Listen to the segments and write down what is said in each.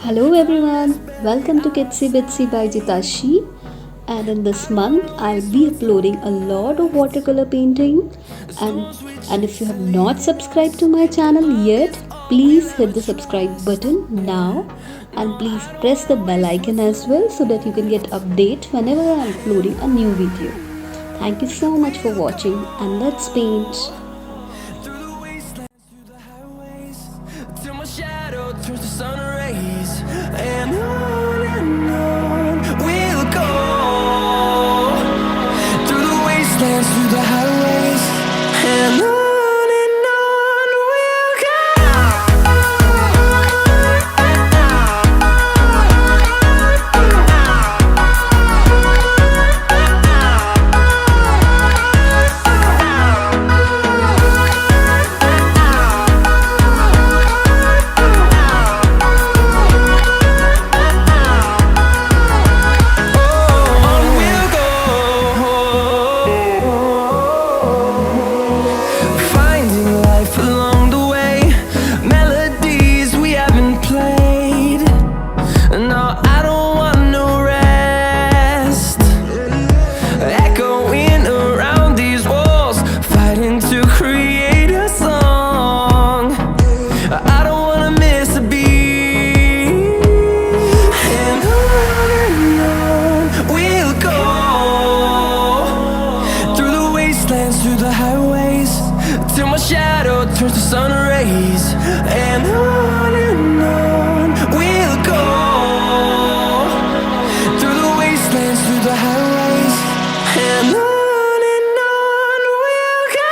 Hello everyone, welcome to Kidsybitsy by Jitashi, and in this month I'll be uploading a lot of watercolor painting and if you have not subscribed to my channel yet, please hit the subscribe button now and please press the bell icon as well so that you can get update whenever I'm uploading a new video. Thank you so much for watching and let's paint. Till my shadow turns to sun rays, and on we'll go through the wastelands, through the highways, and on we'll go. Through the highways, till my shadow turns to sun rays, and on we'll go through the wastelands, through the highways, and on we'll go.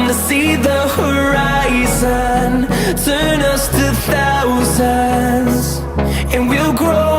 To see the horizon turn us to thousands, and we'll grow